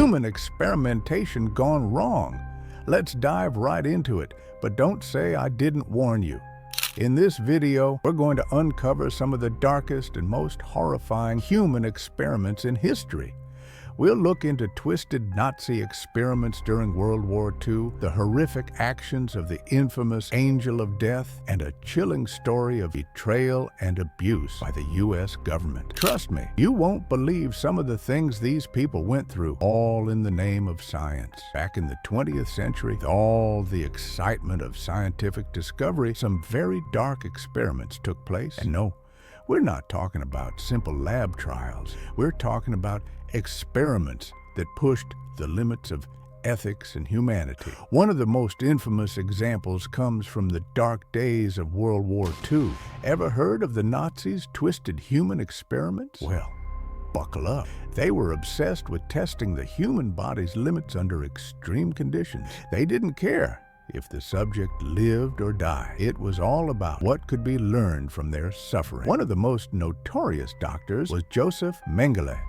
Human experimentation gone wrong. Let's dive right into it, but don't say I didn't warn you. In this video, we're going to uncover some of the darkest and most horrifying human experiments in history. We'll look into twisted Nazi experiments during World War II, the horrific actions of the infamous Angel of Death, and a chilling story of betrayal and abuse by the U.S. government. Trust me, you won't believe some of the things these people went through, all in the name of science. Back in the 20th century, with all the excitement of scientific discovery, some very dark experiments took place. And no, we're not talking about simple lab trials. We're talking about experiments that pushed the limits of ethics and humanity. One of the most infamous examples comes from the dark days of World War II. Ever heard of the Nazis' twisted human experiments? Well, buckle up. They were obsessed with testing the human body's limits under extreme conditions. They didn't care if the subject lived or died. It was all about what could be learned from their suffering. One of the most notorious doctors was Josef Mengele,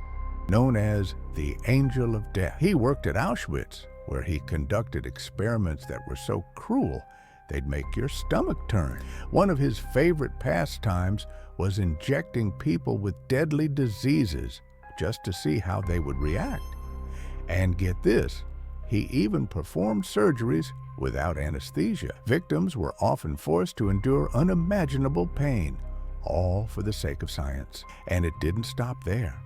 known as the Angel of Death. He worked at Auschwitz, where he conducted experiments that were so cruel they'd make your stomach turn. One of his favorite pastimes was injecting people with deadly diseases just to see how they would react. And get this, he even performed surgeries without anesthesia. Victims were often forced to endure unimaginable pain, all for the sake of science. And it didn't stop there.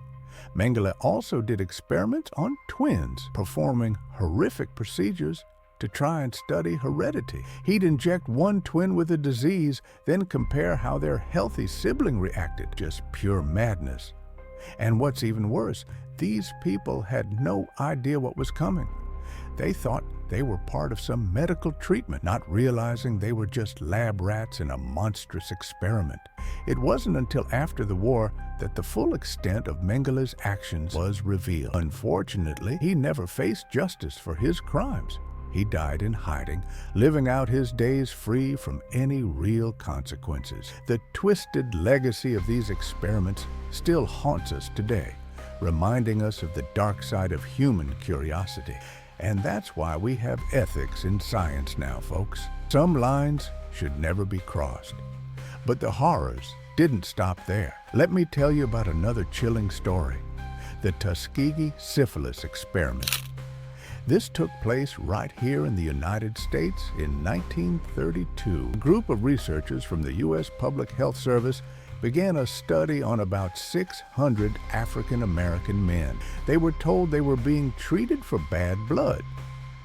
Mengele also did experiments on twins, performing horrific procedures to try and study heredity. He'd inject one twin with a disease, then compare how their healthy sibling reacted. Just pure madness. And what's even worse, these people had no idea what was coming. They thought they were part of some medical treatment, not realizing they were just lab rats in a monstrous experiment. It wasn't until after the war that the full extent of Mengele's actions was revealed. Unfortunately, he never faced justice for his crimes. He died in hiding, living out his days free from any real consequences. The twisted legacy of these experiments still haunts us today, reminding us of the dark side of human curiosity. And that's why we have ethics in science now, folks. Some lines should never be crossed. But the horrors didn't stop there. Let me tell you about another chilling story, the Tuskegee Syphilis Experiment. This took place right here in the United States in 1932. A group of researchers from the U.S. Public Health Service began a study on about 600 African-American men. They were told they were being treated for bad blood,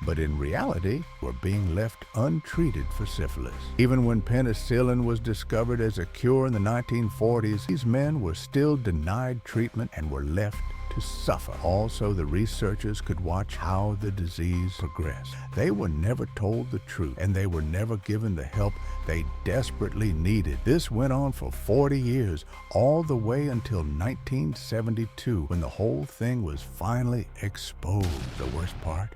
but in reality were being left untreated for syphilis. Even when penicillin was discovered as a cure in the 1940s, these men were still denied treatment and were left to suffer. Also, the researchers could watch how the disease progressed. They were never told the truth, and they were never given the help they desperately needed. This went on for 40 years, all the way until 1972, when the whole thing was finally exposed. The worst part?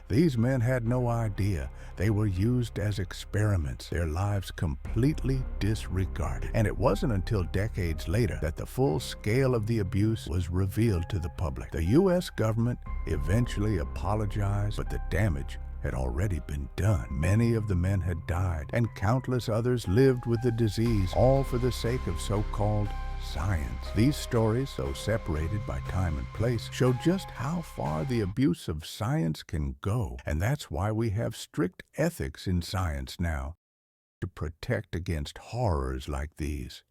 These men had no idea. They were used as experiments, their lives completely disregarded. And it wasn't until decades later that the full scale of the abuse was revealed to the public. The U.S. government eventually apologized, but the damage had already been done. Many of the men had died, and countless others lived with the disease, all for the sake of so-called science. These stories, though separated by time and place, show just how far the abuse of science can go. And that's why we have strict ethics in science now, to protect against horrors like these.